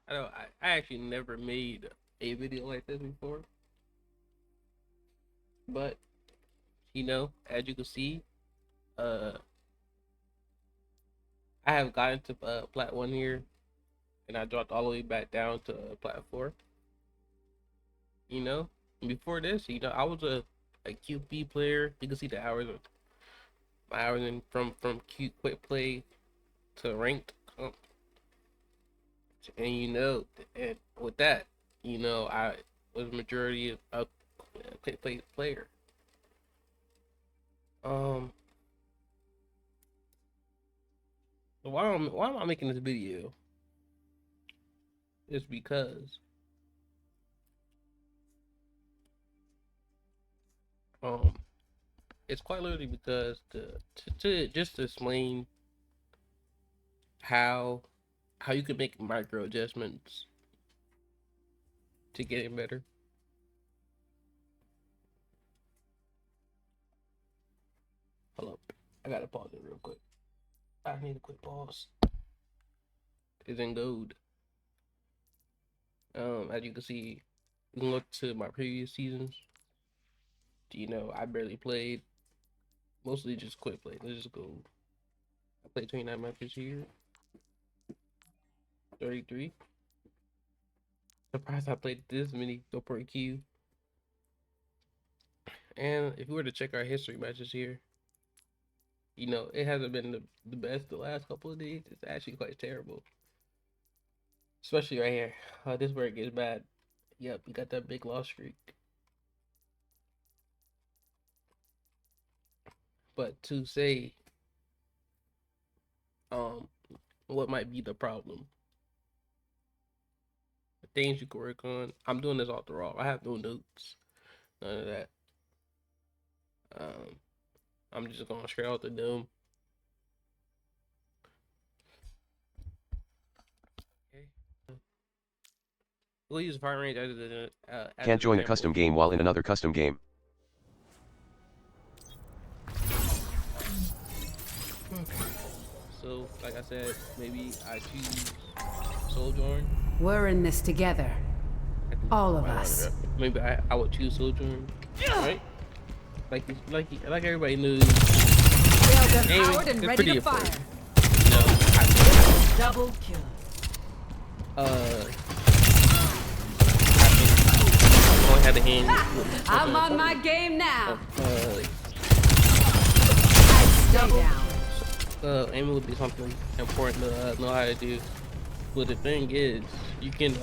I know I actually never made a video like this before, but as you can see, uh, I have gotten to plat 1 here, and I dropped all the way back down to plat 4. You know, and before this, I was a QP player. You can see the hours of my hours in from Q quick play to ranked, and and with that, I was majority of a quick play player. Um, why am I making this video? It's because um, it's quite literally because to just to explain how you can make micro adjustments to getting better. Hold up, I gotta pause it real quick. I need a quick pause. It's in gold. As you can see, you can look to my previous seasons. I barely played, mostly just quick play. Let's just go. I played 29 matches here, 33. Surprised I played this many go per Q. And if we were to check our history matches here, it hasn't been the best the last couple of days. It's actually quite terrible. Especially right here. This is where it gets bad. Yep, we got that big loss streak. But to say um what might be the problem, the things you can work on. I'm doing this off the raw. I have no notes. None of that. Um I'm just going straight out the dome. Okay. We'll use fire range as Can't an join a example. custom game while in another custom game. So, like I said, maybe I choose Sojourn. We're in this together. All of us. Maybe I would choose Sojourn, right? Like everybody knows, Well done, aiming Howard, and is ready pretty to fire. important. I, Double kill. I think I only had the hand. I'm on my game now. Double. Down. Aiming would be something important to know how to do. But the thing is, you could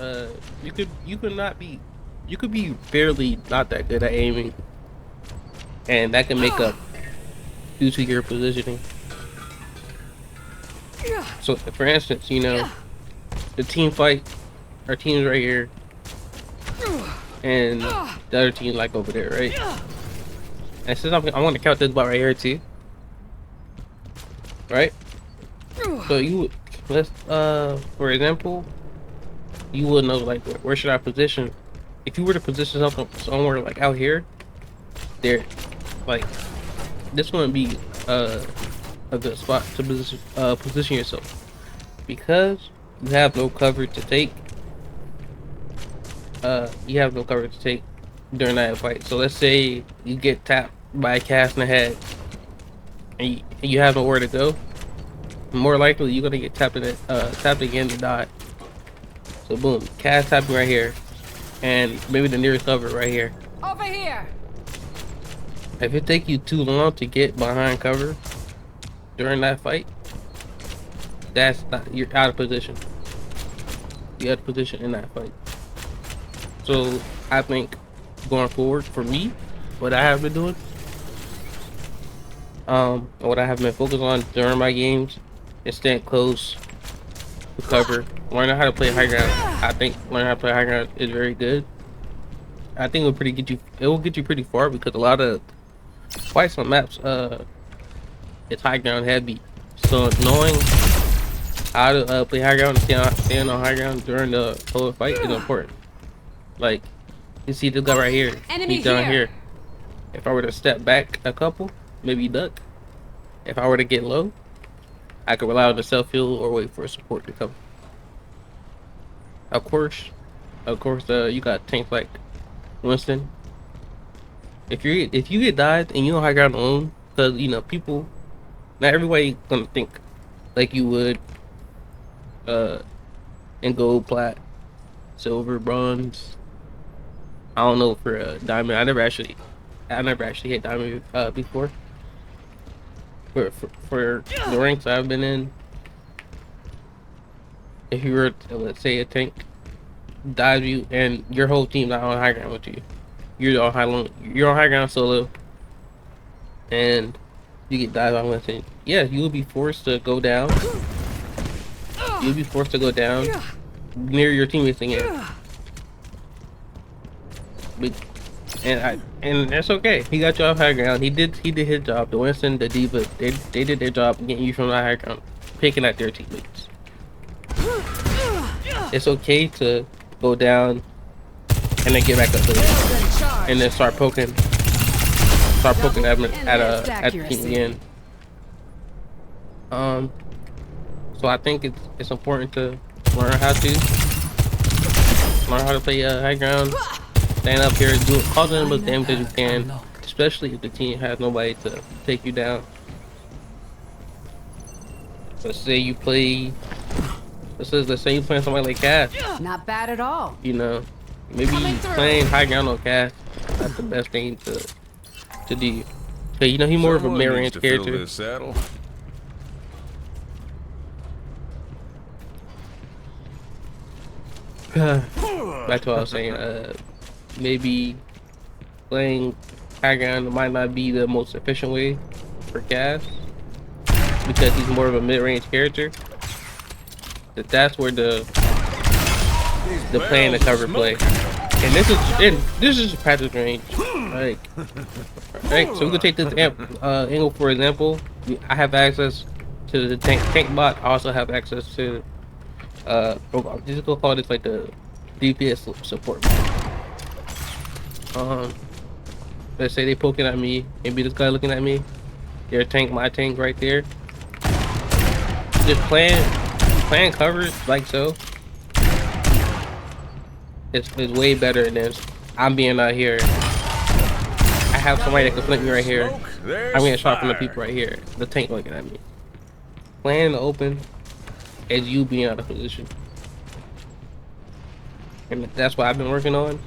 be fairly not that good at aiming, and that can make up due to your positioning. So, for instance, the team fight, our team's right here, and the other team like over there, right? And since I want to count this bot right here too, right? So for example, you would know like where should I position? If you were to position somewhere like out here, there, like this wouldn't be a good spot to position yourself, because you have no cover to take. You have no cover to take during that fight. So let's say you get tapped by a cast in the head, and you have nowhere to go. More likely you're gonna get tapped again to die. So boom, cast tapping right here, and maybe the nearest cover right here. Over here. If it take you too long to get behind cover during that fight, you're out of position. You're out of position in that fight. So I think going forward for me, what I have been doing, what I have been focused on during my games, is staying close to cover, learning how to play high ground. I think learning how to play high ground is very good. I think it will get you pretty far, because a lot of quite some maps it's high ground heavy. So knowing how to play high ground and stand on high ground during the whole fight is important. Like, you see this guy right here, he's down here. If I were to step back a couple, maybe duck. If I were to get low, I could rely on the self heal or wait for support to come. Of course, you got tanks like Winston. If you get died and you don't high ground alone, because you know people, not everybody gonna think like you would. Uh, in gold, plat, silver, bronze. I don't know for diamond. I never actually hit diamond before. For the ranks I've been in, if you were let's say a tank dives you and your whole team not on high ground with you, you're on high ground solo, and you get dived on with it. Yeah, you will be forced to go down. You'll be forced to go down near your teammates again. But and that's okay. He got you off high ground. He did his job. The Winston, the Diva, they did their job getting you from the high ground, picking at their teammates. It's okay to go down and then get back up there and then start poking at the team again. So I think it's important to learn how to play high ground. Stand up here, cause as much damage as you can, especially if the team has nobody to take you down. Let's say you playing somebody like Cass. Not bad at all. You know, maybe playing high ground on Cass. That's the best thing to do. Cause you know he's more of a mid-range character. Back to what I was saying. Maybe playing high ground might not be the most efficient way for Cass because he's more of a mid-range character. But that's where the playing the cover play, and this is practice range. Right. So we can take this angle for example. I have access to the tank bot. I also have access to just go call this like the DPS support. Let's say they poking at me, maybe this guy looking at me, their tank, my tank right there. Just playing covers like so. It's way better than I'm being out here. I have somebody that can flank me right here. I'm getting shot from the people right here. The tank looking at me. Playing in the open as you being out of position. And that's what I've been working on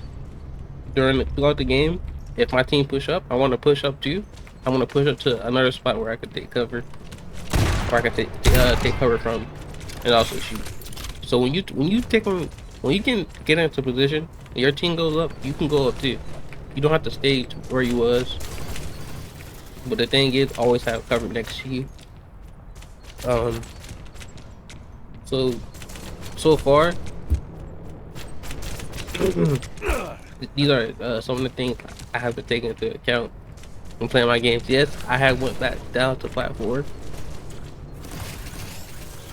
throughout the game. If my team push up, I want to push up too. I want to push up to another spot where I can take cover, where I can take cover from, and also shoot. So when you can get into position, and your team goes up, you can go up too. You don't have to stay where you was. But the thing is, always have cover next to you. So far. These are some of the things I have to take into account when playing my games. Yes, I have went back down to flat 4.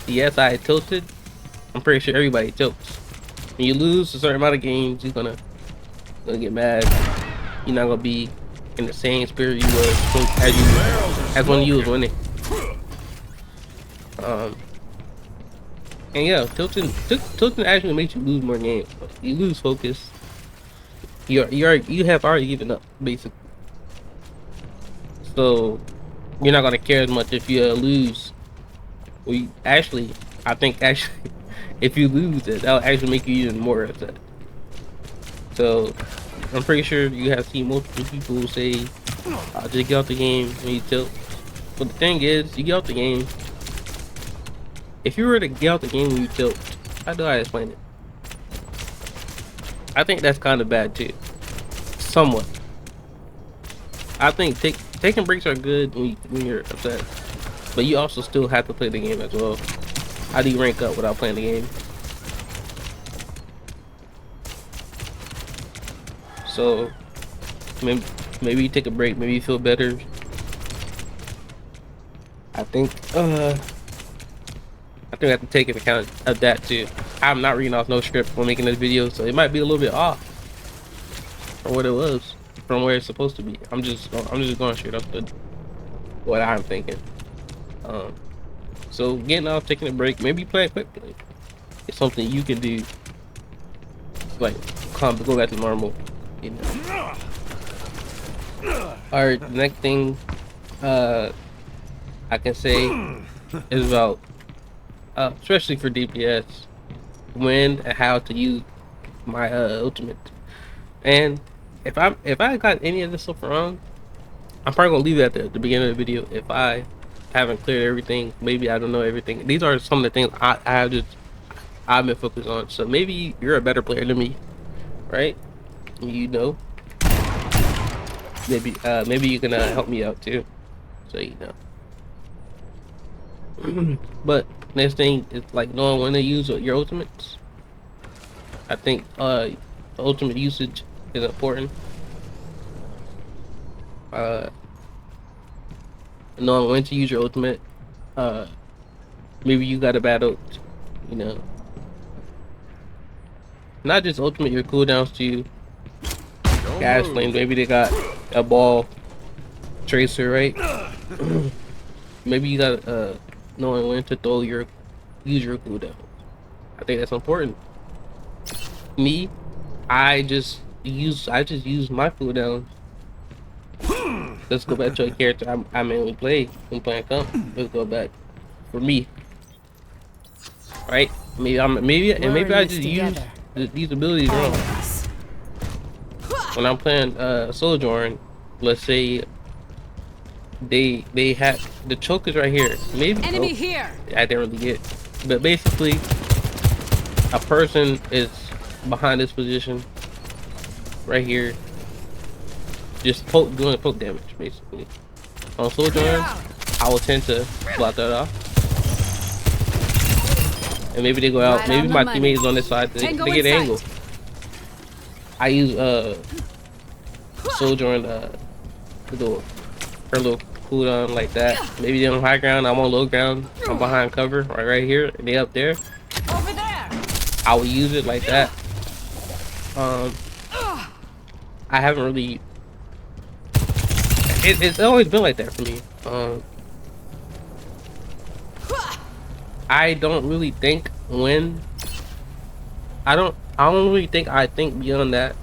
Yes, I tilted. I'm pretty sure everybody tilts. When you lose a certain amount of games, you're gonna get mad. You're not gonna be in the same spirit you was as when you was winning. And yeah, tilting actually makes you lose more games. You lose focus. You have already given up basically. So you're not gonna care as much if you lose. Well, I think if you lose it, that'll actually make you even more upset. So I'm pretty sure you have seen multiple people who say, "Just get out the game when you tilt." But the thing is, you get out the game. If you were to get out the game when you tilt, how do I explain it? I think that's kind of bad too. Somewhat. I think taking breaks are good when you're upset, but you also still have to play the game as well. How do you rank up without playing the game? So maybe you take a break, maybe you feel better. I think I have to take into account of that too. I'm not reading off no script when making this video, so it might be a little bit off from what it was, from where it's supposed to be. I'm just going straight up to what I'm thinking. So getting off, taking a break, maybe play a quick play. It's something you can do like go back to normal, you know. All right, the next thing I can say is about especially for DPS, when and how to use my ultimate. And if I got any of this stuff wrong, I'm probably gonna leave it at the beginning of the video. If I haven't cleared everything, maybe I don't know everything. These are some of the things I've been focused on. So maybe you're a better player than me, right? You know, maybe you can help me out too, so you know. But next thing is like knowing when to use your ultimates. I think ultimate usage is important. Knowing when to use your ultimate. Maybe you got a battle, you know. Not just ultimate, your cooldowns too. Gas flame, maybe they got a ball tracer, right? Maybe you got knowing when to use your cooldown. I think that's important. Me, I just use my cooldown. Let's go back to a character I mainly play when playing comp. Let's go back for me, right? Maybe I just use these abilities wrong. When I'm playing Sojourn, let's say they have the chokers right here. Maybe enemy here. I didn't really get, but basically a person is behind this position right here, just doing poke damage basically. On Sojourn, I will tend to block that off, and maybe they go out. Maybe my teammates on this side they get an angle. I use Sojourn her little cooldown like that. Maybe they're on high ground, I'm on low ground, I'm behind cover right here, and they up there. Over there. I will use it like that. I haven't really. It's always been like that for me. I don't really think when. I don't really think I think beyond that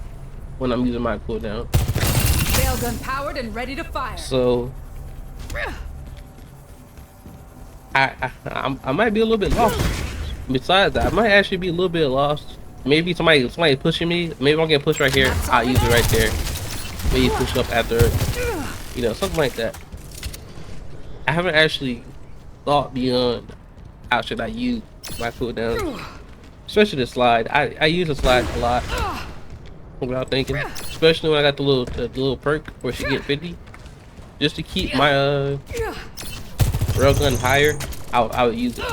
when I'm using my cooldown. Railgun powered and ready to fire. So I might be a little bit lost. Besides that, I might actually be a little bit lost. Maybe somebody pushing me. Maybe I'll get pushed right here. I'll use it right there. Maybe push up after, you know, something like that. I haven't actually thought beyond how should I use my cooldown, especially the slide. I use the slide a lot without thinking, especially when I got the little perk where she get 50, just to keep my railgun higher. I would use it.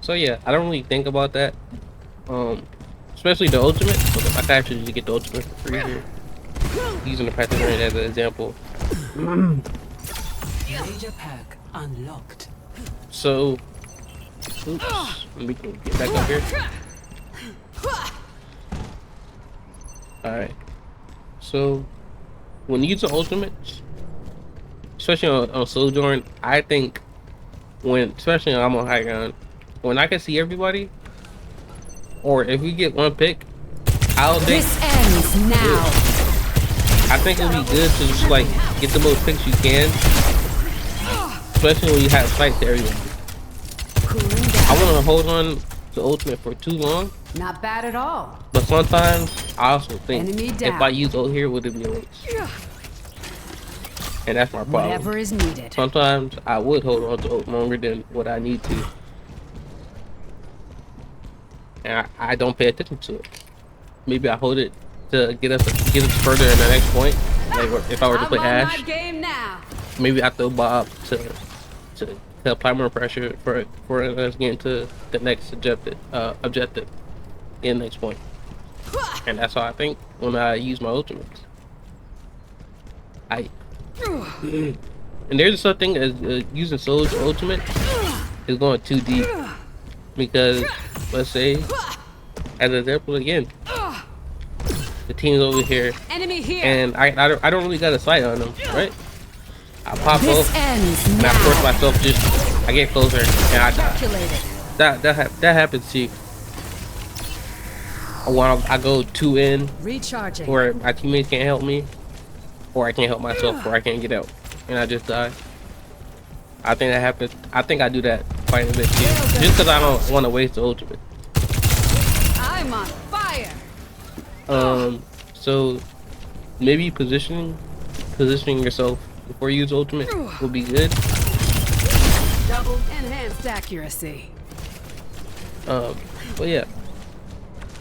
So yeah, I don't really think about that. Especially the ultimate. I can actually just get the ultimate for free here. Using the practice range as an example. Major pack unlocked. So, oops, let me get back up here. Alright. So, when you use the ultimates, especially on Sojourn, I think especially when I'm on high ground, when I can see everybody, or if we get one pick, This ends now. I think it'll be good to just like get the most picks you can, especially when you have sight to everyone. I want to hold on to ultimate for too long. Not bad at all. But sometimes I also think Enemy if I use ult here, would it be a waste? And that's my problem. Whatever is needed. Sometimes I would hold on to ult longer than what I need to. And I don't pay attention to it. Maybe I hold it to get us further in the next point. Like if I were to play Ash, maybe I throw Bob to apply more pressure for us getting to the next objective in the next point. And that's how I think when I use my ultimates. And there's something as using Soul's ultimate is going too deep, because let's say, as an example again, the team's over here, and I don't really got a sight on them, right? I pop up and I force myself, I get closer and I die. that happens too. When I go too in, Recharging. where my teammates can't help me, or I can't help myself, or I can't get out, and I just die. I think that happens. I think I do that quite a bit too, just because I don't want to waste the ultimate. I'm on fire. So maybe positioning yourself before you use ultimate will be good. Double enhanced accuracy. But yeah,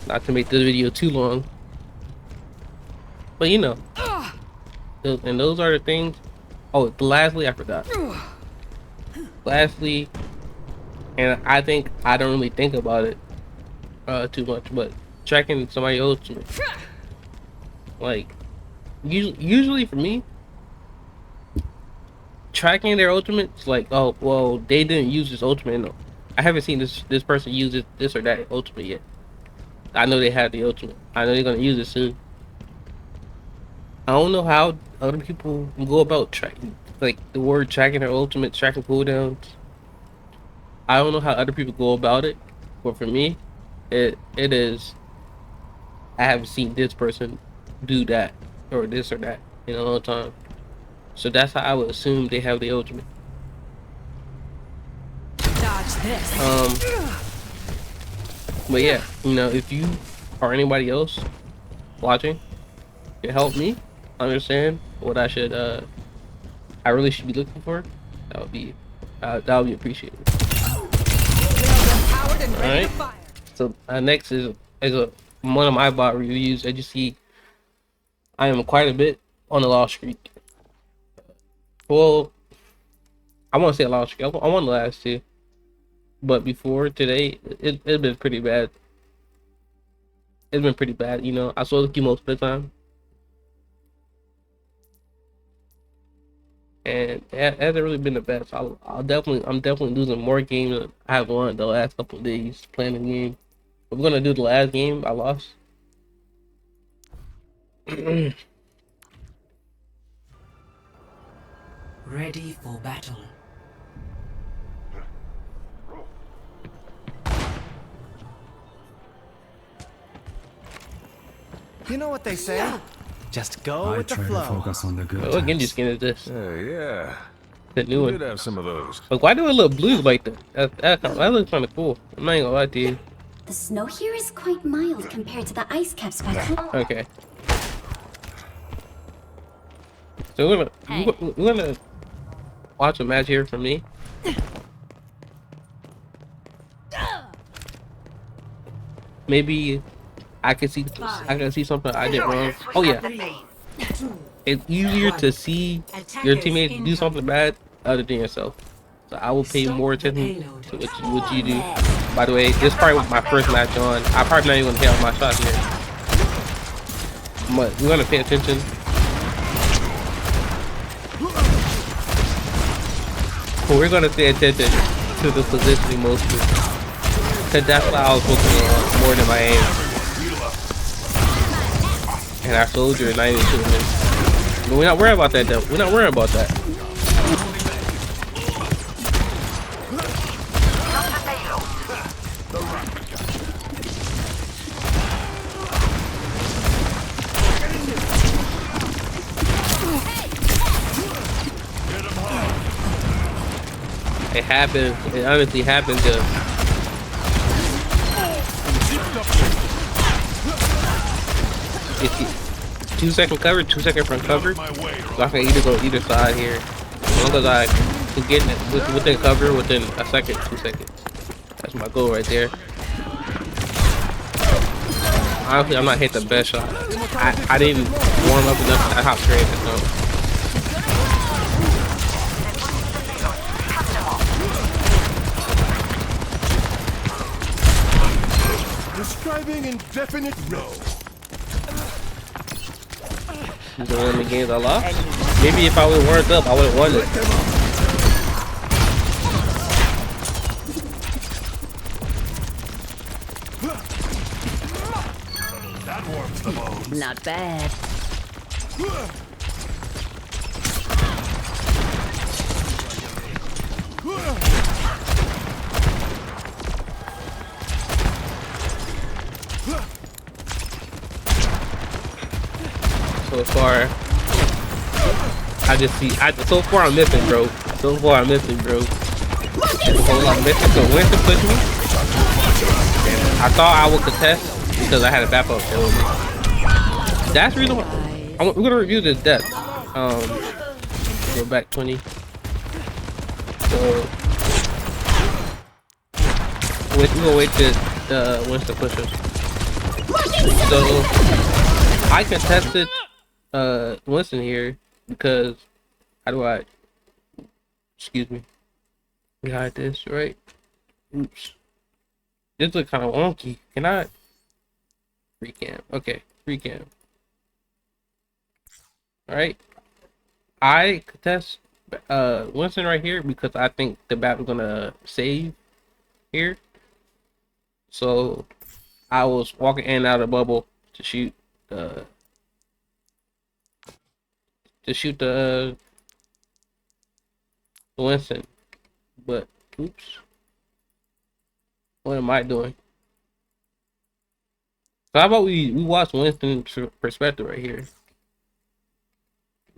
not to make this video too long, but you know, and those are the things. Oh, lastly, I forgot. Lastly, and I think I don't really think about it too much, but tracking somebody ultimate, like usually for me, tracking their ultimates, like, oh well, they didn't use this ultimate. No, I haven't seen this person use this or that ultimate yet. I know they have the ultimate. I know they're gonna use it soon. I don't know how other people go about tracking, like the word tracking their ultimate, tracking cooldowns. I don't know how other people go about it, but for me, it is. I haven't seen this person do that or this or that in a long time, so that's how I would assume they have the ultimate. Dodge this. But yeah, you know, if you or anybody else watching can help me understand what I should, I really should be looking for, that would be appreciated. All right. So next is one of my bot reviews. As you see, I am quite a bit on a loss streak. Well, I want to say a loss streak. I won the last two, but before today, it's been pretty bad. It's been pretty bad. You know, I saw the queue most of the time, and it hasn't really been the best. I'm definitely losing more games than I have won the last couple of days playing the game. We're gonna do the last game I lost. Ready for battle. You know what they say? Just go I with the try to flow. focus on the good What Genji times. skin is this? Yeah. The new We one. did have some of those. But why do it look blue like that? That looks kind of cool. I'm not even gonna lie to you. The snow here is quite mild compared to the ice caps back home. Okay. So we're gonna watch a match here from me. Maybe I can see something I did wrong. Oh yeah, it's easier to see your teammates do something bad other than yourself. So I will pay more attention to what you do. By the way, this is probably my first match on. I'm probably not even gonna hit all my shots here, but we're gonna pay attention. We're gonna pay attention to the positioning mostly, cause that's what I was focusing on more than my aim. And our soldier is not even shooting me. But we're not worried about that though. We're not worried about that. It happens. It honestly happens. 2-second cover, 2-second front cover. So I can either go either side here. As long as I can get it within cover within a second, 2 seconds. That's my goal right there. Honestly, I'm not hitting the best shot. I didn't warm up enough. I hopped straight at the Describing indefinite no. These are one of the games I lost. Maybe if I would have warmed up, I would have won it. That warms the bones. Not bad. so far. So far I'm missing, bro. So far I'm missing, bro. There's a whole lot of missing. So Winston pushed me. And I thought I would contest because I had a backup there with me. That's the reason why we're gonna review this death. Go back 20. So we're gonna wait till Winston pushes. So I contested Winston here because how do I? Excuse me. We hide this right. Oops. This looks kind of wonky. Can I? Free cam. Okay, free cam. All right. I contest Winston right here because I think the bat was gonna save here. So I was walking in and out of the bubble to shoot the Winston. But oops. What am I doing? So how about we watch Winston's perspective right here?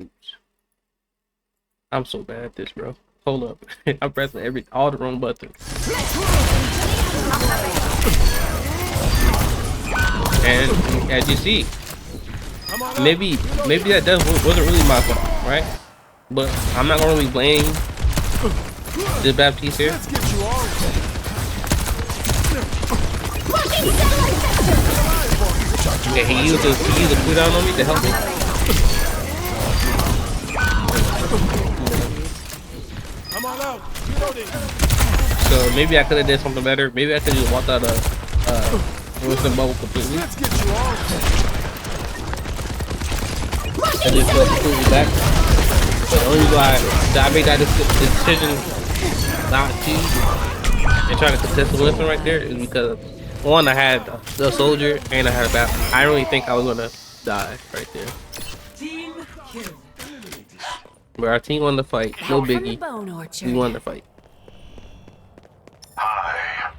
Oops. I'm so bad at this, bro. Hold up. I'm pressing all the wrong buttons. And as you see, maybe that wasn't really my fault, right? But I'm not gonna really blame the Baptiste here. Okay, he used a cooldown on me to help me. So maybe I could have did something better. Maybe I could just walked out of Winston bubble completely. And just go completely back. But the only reason why I made that decision not to and trying to contest the Winston right there is because one, I had the soldier and I had a bat. I don't really think I was gonna die right there. But our team won the fight. No biggie. We won the fight. Hi.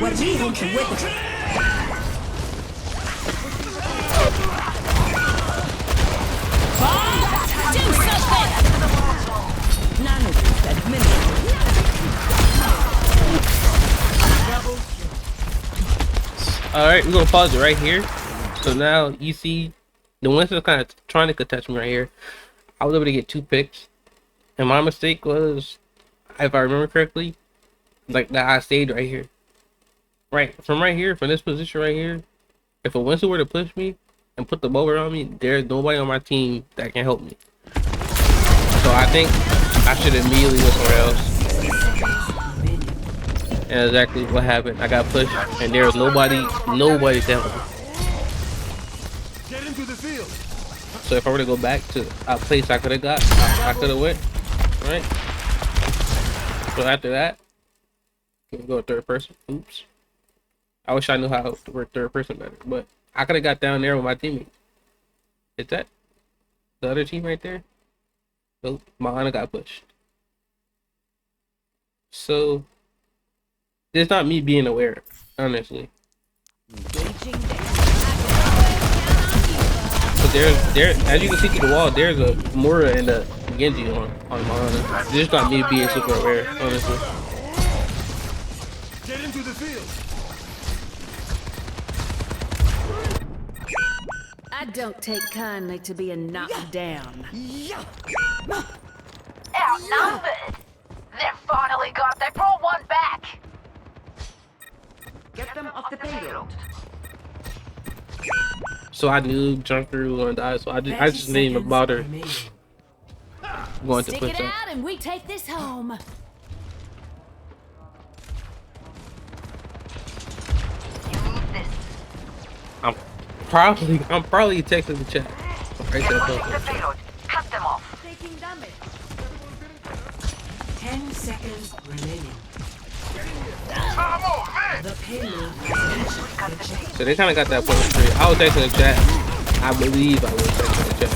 What we want to witness. Alright, we're gonna pause it right here. So now you see the Winston's kind of trying to contest me right here. I was able to get 2 picks. And my mistake was, if I remember correctly, like that I stayed right here. Right, from right here, from this position right here, if a Winston were to push me and put the bow around me, there's nobody on my team that can help me. So I think I should immediately go somewhere else. And exactly what happened. I got pushed and there was nobody to help me. Get into the field. So if I were to go back to a place I could have got, I could have went, right? So after that, we can go third person. Oops. I wish I knew how to work third person better, but I could have got down there with my teammate. Is that the other team right there? Nope, my honor got pushed. So it's not me being aware, honestly. But there, as you can see through the wall, there's a Mura and a Genji on my honor. It's just not me being super aware, honestly. Get into the field. I don't take kindly to being knocked down. Outnumbered. They finally got their Pro 1 back. Get them off the payload. So I knew Junker was gonna die, so I just didn't even bother going to Stick push it up. out and we take this home. I'm probably texting the chat. Right there, Take the payload. Cut them off. Taking damage. 10 seconds remaining. Come on, man. The payload has So they kind of got that point straight. I was texting the chat. I believe I was texting the chat.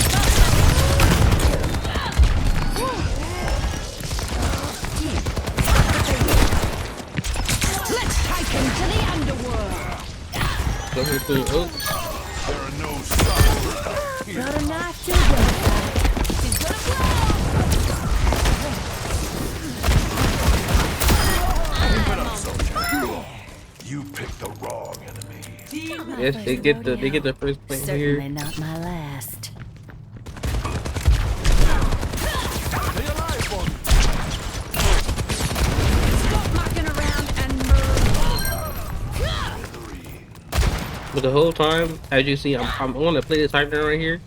Go through oops. There are no stops. Got a knife to go. She's gonna You picked the wrong enemy. Yes, they get the first point Certainly here. not my last. Stay alive for me. Stop mucking around and move. But the whole time, as you see, I'm gonna play this high ground right here.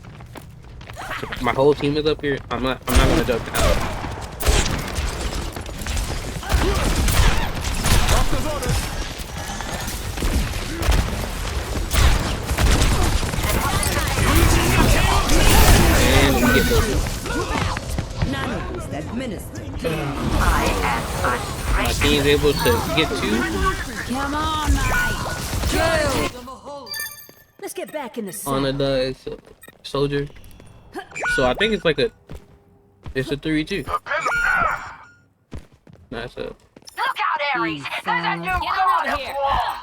My whole team is up here. I'm not gonna jump out. Doctor's orders. And we get those. Nanobots administered. My team's able to get two. Come on, mate. Go. Let's get back in the On sun. the soldier. So I think it's like it's a 3-2. Nice up. Look out, Ares! There's a new god of war!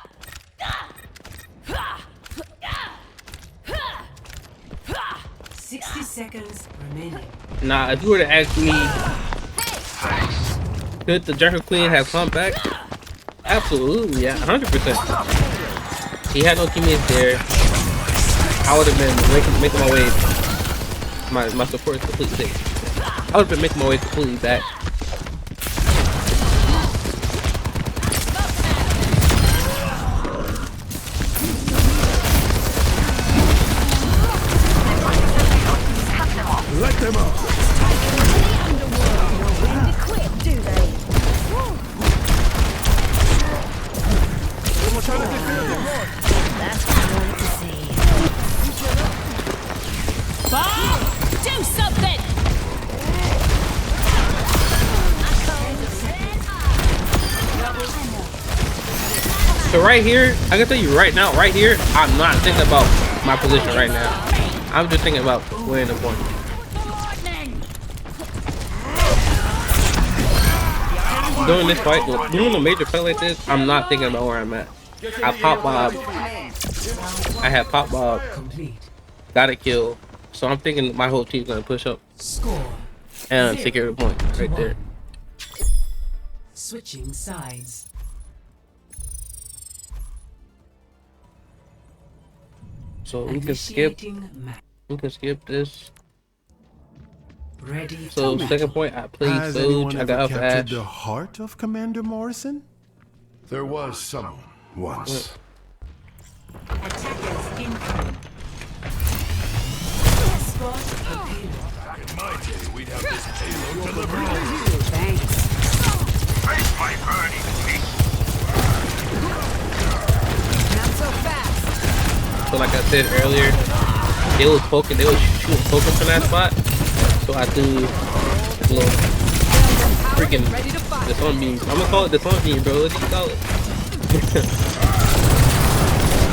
60 seconds remaining. Nah, if you were to ask me, could the Jungle Queen have come back? Absolutely, yeah, 100%. He had no teammates there. I would have been making my way. My support is completely safe. I would have been making my way completely back. Let them out. Quick, do they? Someone trying to defend the Lord. That's what I wanted to see. Bob, do something! So right here, I can tell you right now, right here, I'm not thinking about my position right now. I'm just thinking about winning the point. Doing this fight, doing a major fight like this, I'm not thinking about where I'm at. I pop Bob. I have pop Bob. Complete. Got a kill. So I'm thinking my whole team's gonna push up Score. and take every point right there. Switching sides. So we can skip. Initiating match. We can skip this. Ready. So to second point, I played Has Doge. anyone I ever got up captured Ash. the heart of Commander Morrison? There was someone once. Attackers incoming. Spot the payload. In my day, we'd have this payload delivered. Thanks. Face my burning feet. Not so fast. So like I said earlier, they was shooting poking from that spot. So I threw a little freaking this on beam. I'm gonna call it this on beam, bro. What do you call it?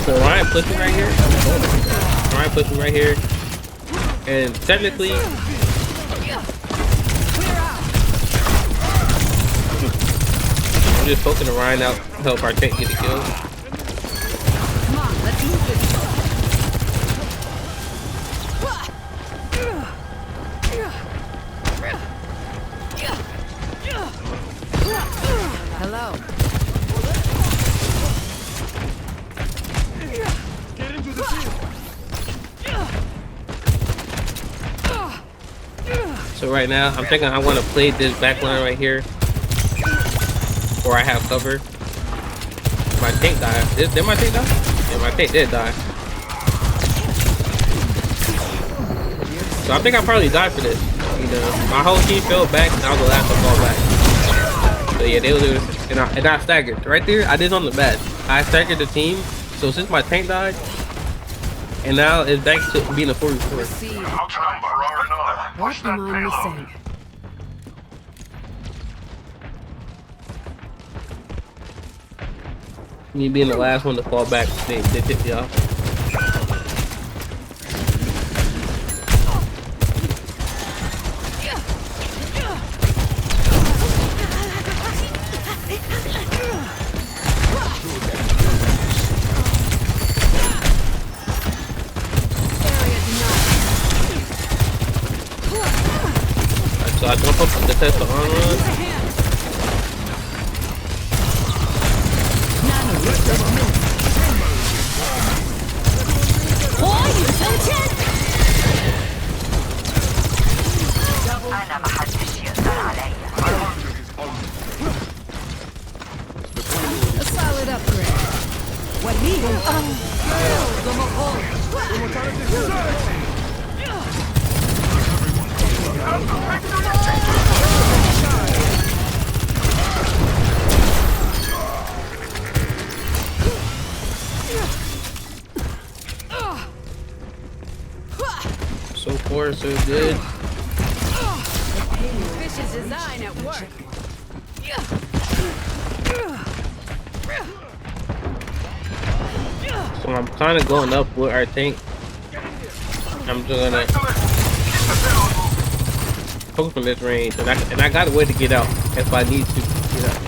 So Ryan pushing right here. Ryan pushing right here. And technically, I'm just poking the Ryan out to help our tank get a kill. Come on, let's move this. Hello. Get into the field. So right now, I'm thinking I want to play this back line right here, where I have cover. My tank died. Did my tank die? Yeah, my tank did die. So I think I probably died for this. You know, my whole team fell back, and I was the last to fall back. So yeah, they were, and I staggered right there. I did on the bad. I staggered the team. So since my tank died, and now it's back to being a 44. Receive. I'll try for R&R. What am I missing? Me being the last one to fall back, they tipped me off. I jump up to test the arm run. أنا ما حدش يقدر عليا. A solid upgrade. So far, so good. Vicious design at work. So I'm kind of going up with our tank. I'm just gonna poke from this range, and I got a way to get out if I need to get out.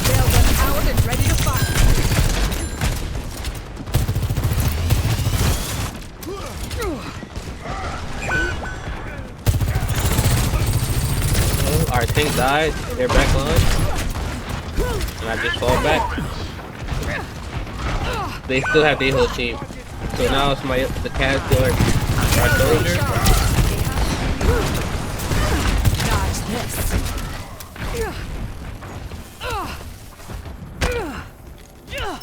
Sails unpowered and ready to fire. Oh, our tank died. They're back on, and I just fall back. They still have their whole team, so now it's the Cavs killer, our soldier. Dodge this.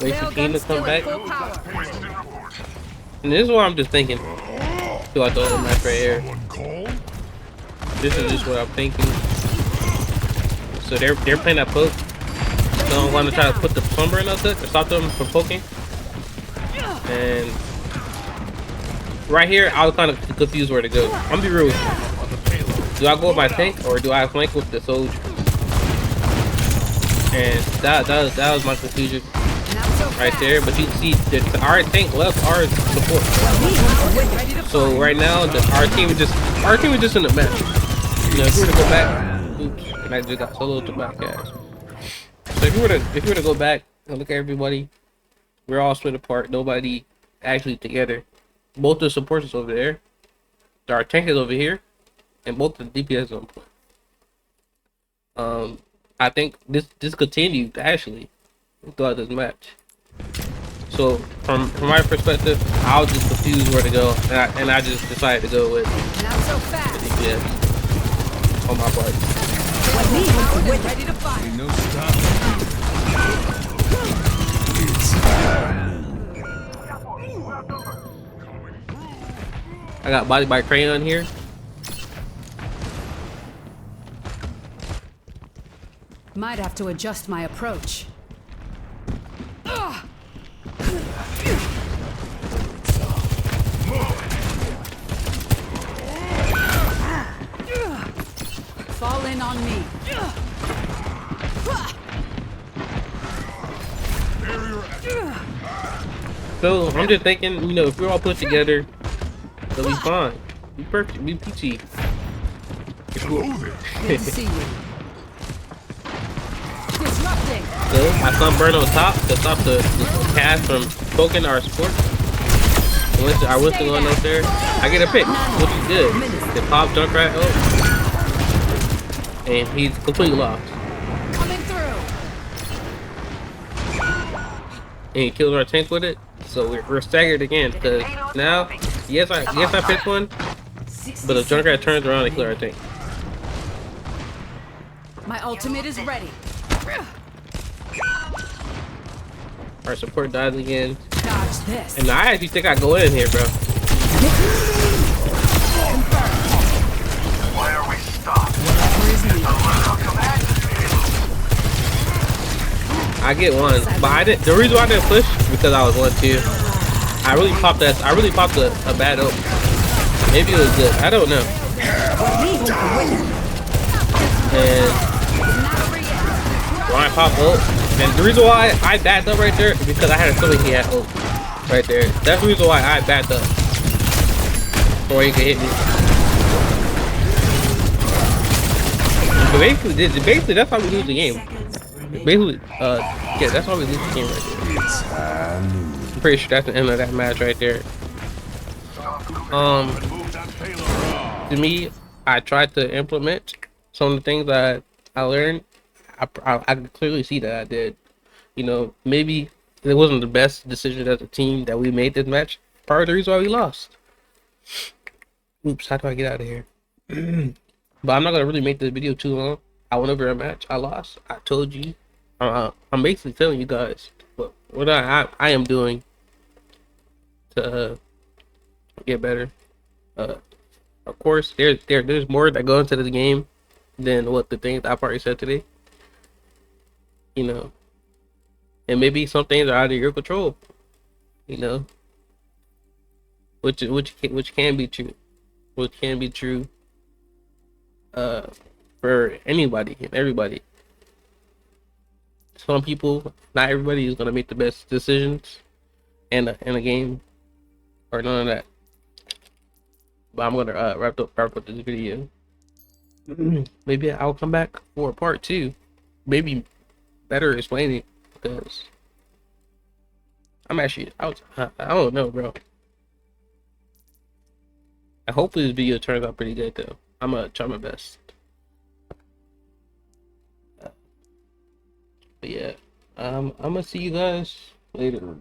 Wait for King to come back. Full power. And this is what I'm just thinking throughout the whole match right here. This is just what I'm thinking. So they're playing that poke. So I'm going to try to put the plumber in a hook to stop them from poking. And right here, I was kind of confused where to go. I'm gonna be real with you. Do I go with my tank or do I flank with the soldier? And that was my confusion right there. But you can see that our tank left our support. So right now, our team is just in the match. You know, if you were to go back, oops, and I just got soloed to back ass. So if you were to go back and look at everybody, we're all split apart. Nobody actually together. Both the supporters over there, our tank is over here, and both the DPS on point. I think this continued actually throughout this match. So from my perspective, I was just confused where to go, and I just decided to go with Not so fast. the DPS on my part. Ready to fire. No stop. I got bodied by Crayon here. Might have to adjust my approach. Fall in on me. So I'm just thinking, you know, if we're all put together, it'll be fine. Be perfect. Be peachy. Good to see you. Disrupting. So I sunburn on top to stop the cast from poking our support. I Winston going up there. I get a pick, which is good. The pop jump right up, and he's completely lost. Coming through. And he kills our tank with it. So we're staggered again because now, yes I picked one, but the Junkrat turns around and kills our tank. My ultimate is ready. Our support dies again, Dodge this. and I actually think I go in here, bro. Why are we stopped? Whatever is needed. I get one, but I didn't. The reason why I didn't push because I was 1-2. I really popped a bad ult. Maybe it was good. I don't know. And when I popped ult, and the reason why I backed up right there is because I had a feeling he had ult right there. That's the reason why I backed up before he could hit me. But basically that's how we lose the game. Basically, yeah, that's how we lose the game right there. I'm pretty sure that's the end of that match right there. To me, I tried to implement some of the things that I learned. I could clearly see that I did. You know, maybe it wasn't the best decision as a team that we made this match. Part of the reason why we lost. Oops, how do I get out of here? But I'm not gonna really make this video too long. I went over a match. I lost. I told you. I'm basically telling you guys what I am doing to get better. Of course, there's more that go into the game than what the things I've already said today. You know, and maybe some things are out of your control. You know, which can be true, which can be true. For anybody and everybody. Some people, not everybody is gonna make the best decisions in a game or none of that. But I'm gonna wrap up this video. Maybe I'll come back for a part 2. Maybe better explaining because I'm actually I don't know, bro. And hopefully this video turns out pretty good though. I'm gonna try my best. But yeah, I'm gonna see you guys later.